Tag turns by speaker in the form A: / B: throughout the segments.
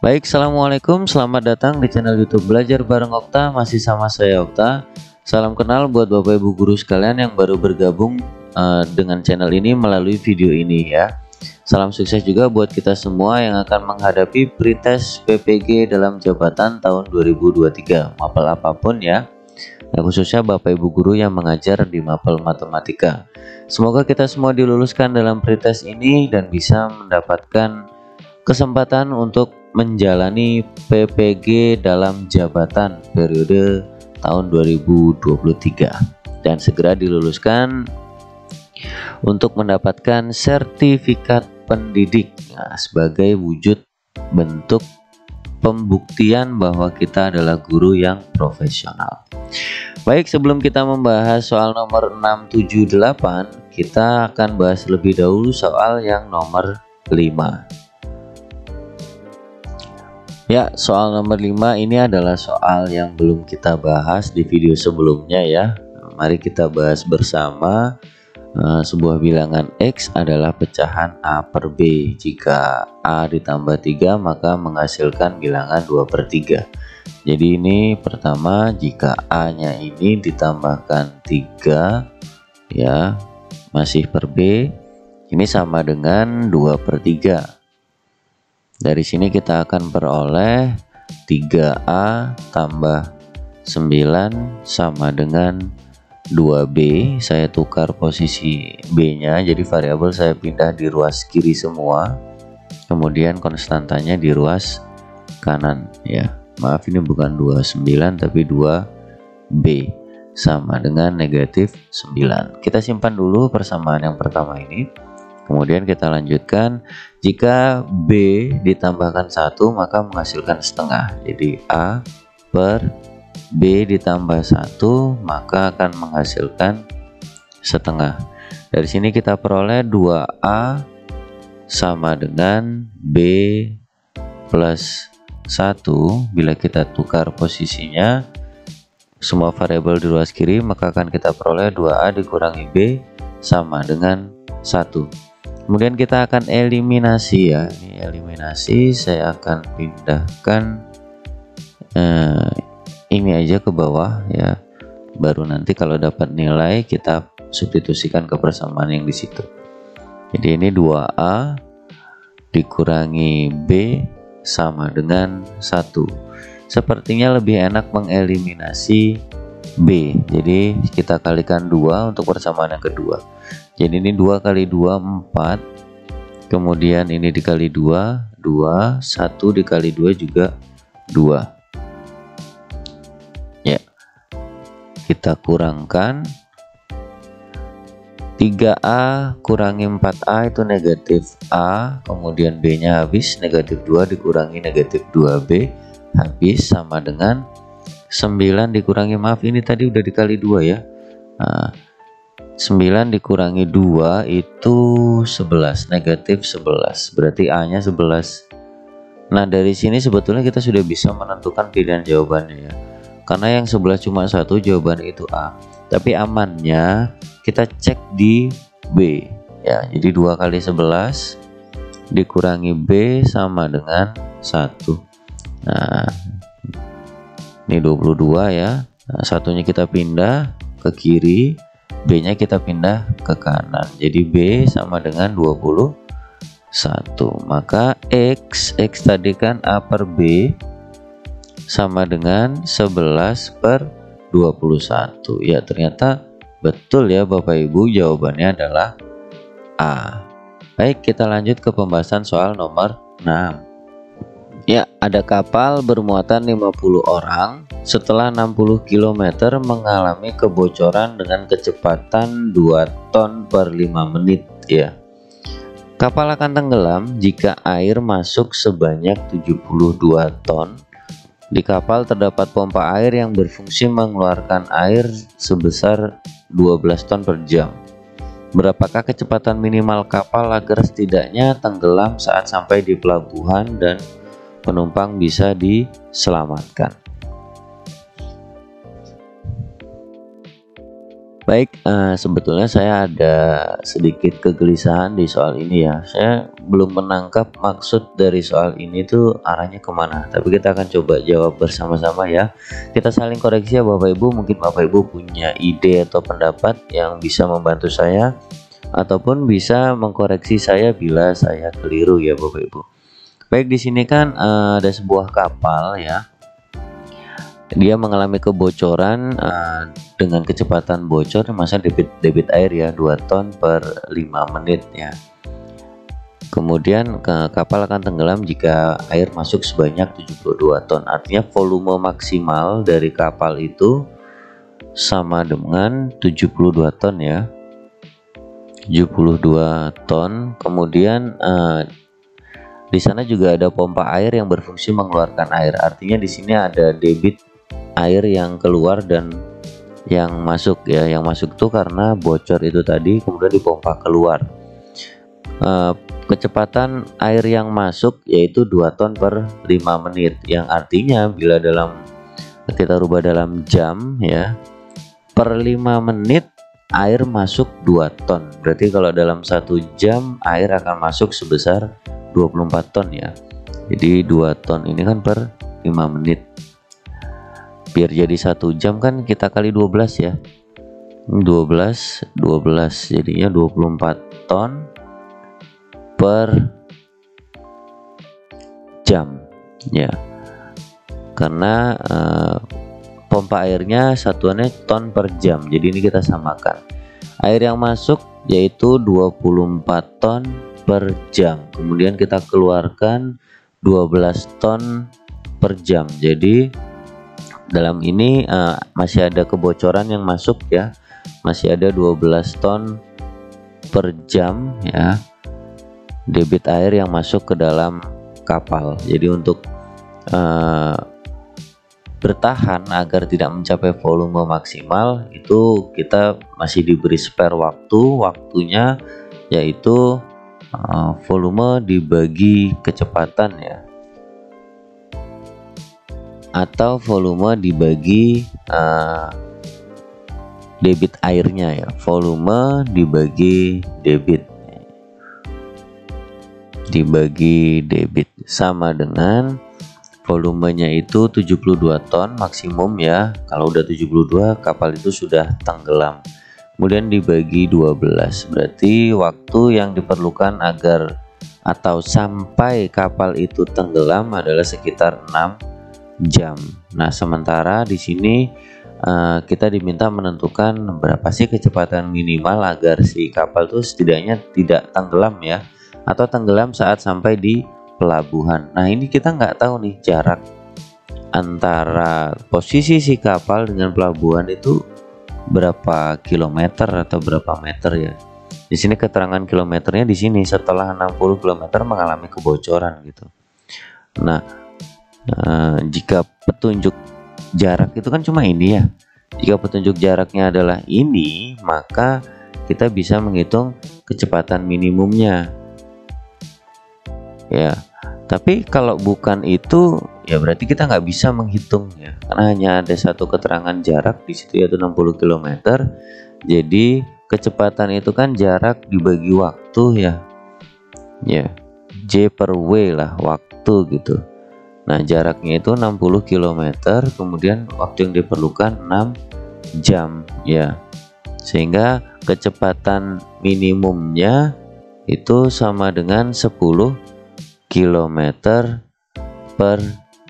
A: Baik, assalamualaikum, selamat datang di channel YouTube Belajar Bareng Okta. Masih sama saya Okta. Salam kenal buat Bapak Ibu guru sekalian yang baru bergabung dengan channel ini melalui video ini ya. Salam sukses juga buat kita semua yang akan menghadapi pretest PPG dalam jabatan tahun 2023, mapel apapun ya. Nah, khususnya Bapak Ibu guru yang mengajar di mapel matematika. Semoga kita semua diluluskan dalam pretest ini dan bisa mendapatkan kesempatan untuk menjalani PPG dalam jabatan periode tahun 2023 dan segera diluluskan untuk mendapatkan sertifikat pendidik sebagai wujud bentuk pembuktian bahwa kita adalah guru yang profesional. Baik, sebelum kita membahas soal nomor 6, 7, 8, kita akan bahas lebih dahulu soal yang nomor 5. Ya, soal nomor 5 ini adalah soal yang belum kita bahas di video sebelumnya ya. Mari kita bahas bersama. Sebuah bilangan X adalah pecahan A per B. Jika A ditambah 3 maka menghasilkan bilangan 2/3. Jadi ini pertama, jika A nya ini ditambahkan 3 ya, masih per B, ini sama dengan 2/3. Dari sini kita akan peroleh 3A tambah 9 sama dengan 2B. Saya tukar posisi B nya, jadi variabel saya pindah di ruas kiri semua, kemudian konstantanya di ruas kanan ya. Maaf, ini bukan 29 tapi 2B sama dengan negatif 9. Kita simpan dulu persamaan yang pertama ini. Kemudian kita lanjutkan, jika B ditambahkan 1 maka menghasilkan setengah. Jadi A per B ditambah 1 maka akan menghasilkan setengah. Dari sini kita peroleh 2A sama dengan B plus 1. Bila kita tukar posisinya semua variabel di ruas kiri, maka akan kita peroleh 2A dikurangi B sama dengan 1. Kemudian kita akan eliminasi ya. Ini eliminasi, saya akan pindahkan ini aja ke bawah ya. Baru nanti kalau dapat nilai kita substitusikan ke persamaan yang di situ. Jadi ini 2A dikurangi B sama dengan 1. Sepertinya lebih enak mengeliminasi B. Jadi kita kalikan 2 untuk persamaan yang kedua. Jadi ini 2 kali 2 4, kemudian ini dikali 2 2, 1 dikali 2 juga 2 ya. Kita kurangkan 3A kurangi 4A itu negatif A, kemudian B nya habis, negatif 2 dikurangi negatif 2B habis sama dengan 9 dikurangi, maaf ini tadi udah dikali 2 ya. 9 dikurangi 2 itu 11, negatif 11, berarti A nya 11. Nah dari sini sebetulnya kita sudah bisa menentukan pilihan jawabannya ya, karena yang 11 cuma 1, jawabannya itu A. Tapi amannya kita cek di B ya. Jadi 2 kali 11 dikurangi B sama dengan 1. Nah ini 22 ya. Nah, satunya kita pindah ke kiri, B nya kita pindah ke kanan. Jadi B sama dengan 21. Maka X tadi kan A per B sama dengan 11/21. Ya ternyata betul ya Bapak Ibu, jawabannya adalah A. Baik, kita lanjut ke pembahasan soal nomor 6. Ya, ada kapal bermuatan 50 orang setelah 60 km mengalami kebocoran dengan kecepatan 2 ton per 5 menit ya. Kapal akan tenggelam jika air masuk sebanyak 72 ton. Di kapal terdapat pompa air yang berfungsi mengeluarkan air sebesar 12 ton per jam. Berapakah kecepatan minimal kapal agar setidaknya tenggelam saat sampai di pelabuhan dan penumpang bisa diselamatkan? Baik, sebetulnya saya ada sedikit kegelisahan di soal ini ya. Saya belum menangkap maksud dari soal ini tuh arahnya kemana. Tapi kita akan coba jawab bersama-sama ya. Kita saling koreksi ya Bapak Ibu. Mungkin Bapak Ibu punya ide atau pendapat yang bisa membantu saya, ataupun bisa mengkoreksi saya bila saya keliru ya Bapak Ibu. Baik, di sini kan ada sebuah kapal ya. Dia mengalami kebocoran dengan kecepatan bocor masa debit air ya 2 ton per 5 menit ya. Kemudian kapal akan tenggelam jika air masuk sebanyak 72 ton. Artinya volume maksimal dari kapal itu sama dengan 72 ton ya. 72 ton. Kemudian di sana juga ada pompa air yang berfungsi mengeluarkan air. Artinya di sini ada debit air yang keluar dan yang masuk ya. Yang masuk tuh karena bocor itu tadi, kemudian dipompa keluar. Kecepatan air yang masuk yaitu 2 ton per 5 menit, yang artinya bila kita rubah dalam jam ya, per 5 menit air masuk 2 ton. Berarti kalau dalam 1 jam air akan masuk sebesar 24 ton ya. Jadi 2 ton ini kan per 5 menit. Biar jadi 1 jam kan kita kali 12 ya. 12 jadinya 24 ton per jam ya. Karena pompa airnya satuannya ton per jam. Jadi ini kita samakan. Air yang masuk yaitu 24 ton per jam. Kemudian kita keluarkan 12 ton per jam. Jadi dalam ini masih ada kebocoran yang masuk ya, masih ada 12 ton per jam ya, debit air yang masuk ke dalam kapal. Jadi untuk bertahan agar tidak mencapai volume maksimal itu kita masih diberi spare waktunya yaitu volume dibagi kecepatan ya, atau volume dibagi debit airnya ya. Volume dibagi debit sama dengan volumenya itu 72 ton maksimum ya. Kalau udah 72 kapal itu sudah tenggelam. Kemudian dibagi 12, berarti waktu yang diperlukan agar atau sampai kapal itu tenggelam adalah sekitar 6 jam. Nah, sementara di sini kita diminta menentukan berapa sih kecepatan minimal agar si kapal itu setidaknya tidak tenggelam ya, atau tenggelam saat sampai di pelabuhan. Nah, ini kita nggak tahu nih jarak antara posisi si kapal dengan pelabuhan itu berapa kilometer atau berapa meter ya. Di sini keterangan kilometernya di sini setelah 60 km mengalami kebocoran gitu. Nah, jika petunjuk jarak itu kan cuma ini ya. Jika petunjuk jaraknya adalah ini, maka kita bisa menghitung kecepatan minimumnya ya. Tapi kalau bukan itu ya berarti kita nggak bisa menghitung ya, karena hanya ada satu keterangan jarak di situ yaitu 60 km. Jadi kecepatan itu kan jarak dibagi waktu ya. J per W lah, waktu gitu. Nah, jaraknya itu 60 km, kemudian waktu yang diperlukan 6 jam ya. Sehingga kecepatan minimumnya itu sama dengan 10 km per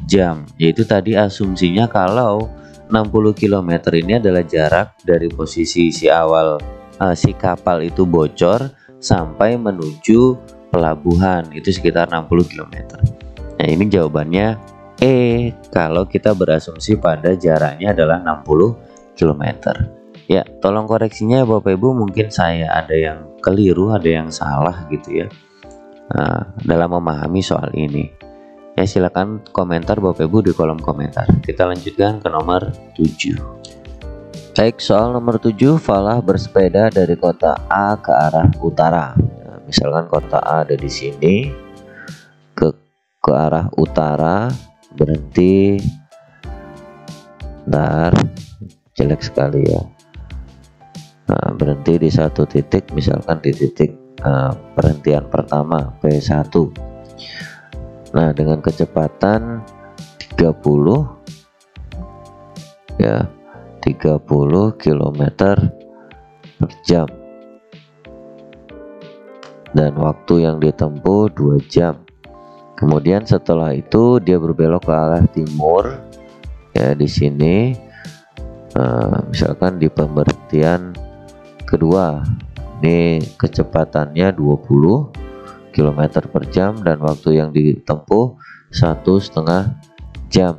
A: jam. Yaitu tadi asumsinya kalau 60 km ini adalah jarak dari posisi si kapal itu bocor sampai menuju pelabuhan, itu sekitar 60 km. Nah, ini jawabannya kalau kita berasumsi pada jaraknya adalah 60 km. Ya, tolong koreksinya Bapak Ibu, mungkin saya ada yang keliru, ada yang salah gitu ya dalam memahami soal ini. Ya, silakan komentar Bapak Ibu di kolom komentar. Kita lanjutkan ke nomor 7. Baik, soal nomor 7, Falah bersepeda dari kota A ke arah utara. Nah, misalkan kota A ada di sini, ke arah utara, berhenti. Bentar, jelek sekali ya. berhenti di satu titik, misalkan di titik perhentian pertama P1. Nah, dengan kecepatan 30 ya, 30 km per jam, dan waktu yang ditempuh 2 jam. Kemudian setelah itu dia berbelok ke arah timur ya, di sini misalkan di pemberhentian kedua, ini kecepatannya 20 km per jam dan waktu yang ditempuh 1,5 jam.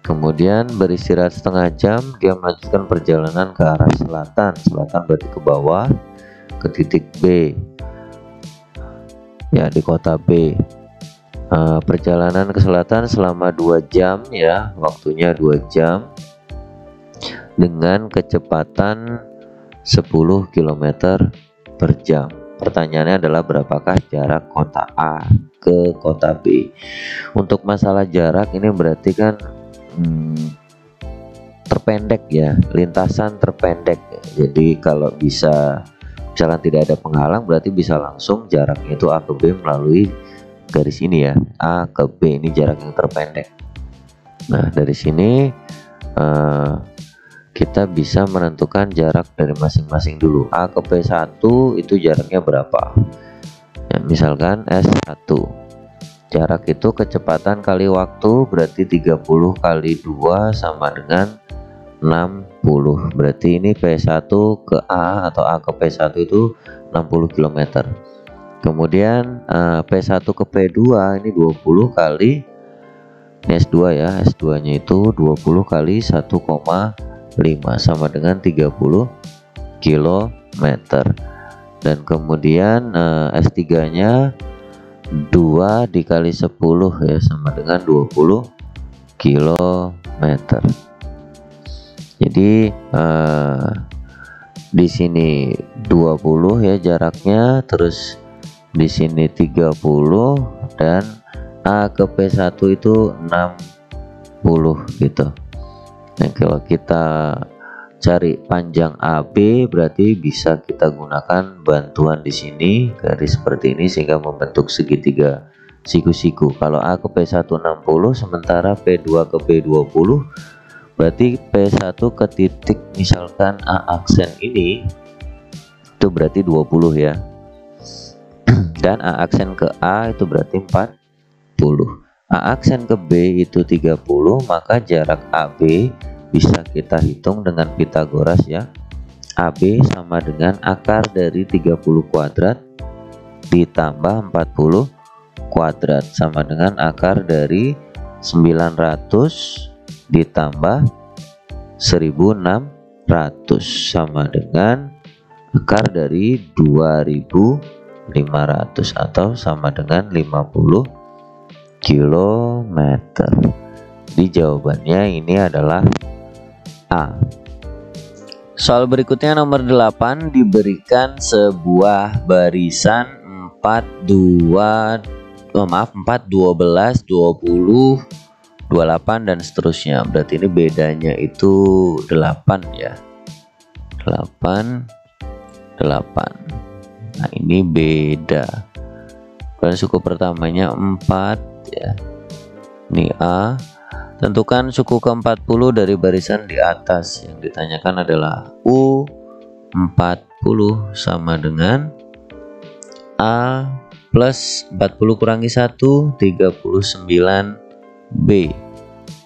A: Kemudian beristirahat setengah jam, dia melanjutkan perjalanan ke arah selatan. Selatan berarti ke bawah ke titik B ya, di kota B. Perjalanan ke selatan selama 2 jam ya, waktunya 2 jam dengan kecepatan 10 km per jam. Pertanyaannya adalah berapakah jarak kota A ke kota B. Untuk masalah jarak ini berarti kan terpendek ya, lintasan terpendek. Jadi kalau bisa, misalkan tidak ada penghalang, berarti bisa langsung jaraknya itu A ke B melalui garis ini ya, A ke B, ini jarak yang terpendek. Nah, dari sini kita bisa menentukan jarak dari masing-masing dulu. A ke P1 itu jaraknya berapa ya, misalkan S1, jarak itu kecepatan kali waktu, berarti 30 kali 2 sama dengan 60. Berarti ini P1 ke A atau A ke P1 itu 60 km. Kemudian P1 ke P2 ini 20 kali, ini S2 ya, S2 nya itu 20 kali 1,5 sama dengan 30 km. Dan kemudian S3 nya 2 dikali 10 ya, sama dengan 20 km. Jadi di sini 20 ya jaraknya, terus di sini 30, dan A ke P1 itu 60 gitu. Nah, kalau kita cari panjang AB berarti bisa kita gunakan bantuan di sini, garis seperti ini sehingga membentuk segitiga siku-siku. Kalau A ke P1 60, sementara P2 ke P20, berarti P1 ke titik misalkan A aksen ini itu berarti 20 ya. Dan A aksen ke A itu berarti 40. A aksen ke B itu 30, maka jarak AB bisa kita hitung dengan Pitagoras ya. AB sama dengan akar dari 30 kuadrat ditambah 40 kuadrat sama dengan akar dari 900 ditambah 1600 sama dengan akar dari 2500 atau sama dengan 50 km. Jadi jawabannya ini adalah A. Soal berikutnya nomor 8, diberikan sebuah barisan 4, 12, 20, 28 dan seterusnya. Berarti ini bedanya itu 8 ya. 8. Nah, ini beda. Kalau suku pertamanya 4 ya. Ini A. Tentukan suku ke-40 dari barisan di atas. Yang ditanyakan adalah U40 sama dengan A plus 40 kurangi 1, 39B.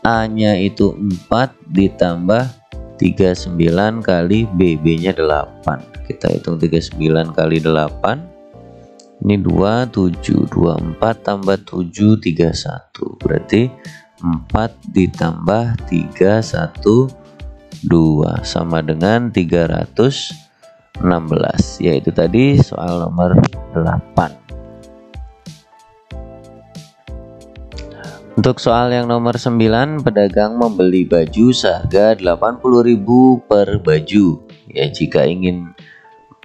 A: A nya itu 4 ditambah 39 kali B, B nya 8. Kita hitung 39 kali 8, ini 2, 7, 24 tambah 7, 31. Berarti 4 ditambah 3, 1, 2 sama dengan 316. Yaitu tadi soal nomor 8. Untuk soal yang nomor 9, pedagang membeli baju seharga 80.000 per baju. Ya,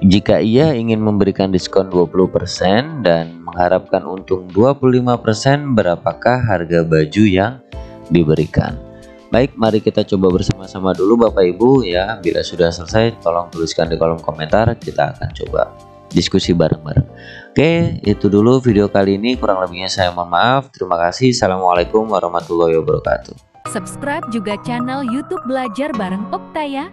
A: jika ia ingin memberikan diskon 20% dan mengharapkan untung 25%, berapakah harga baju yang diberikan? Baik, mari kita coba bersama-sama dulu Bapak Ibu ya. Bila sudah selesai tolong tuliskan di kolom komentar, kita akan coba diskusi bareng-bareng. Oke, itu dulu video kali ini, kurang lebihnya saya mohon maaf. Terima kasih. Assalamualaikum warahmatullahi wabarakatuh.
B: Subscribe juga channel YouTube Belajar Bareng Okta ya.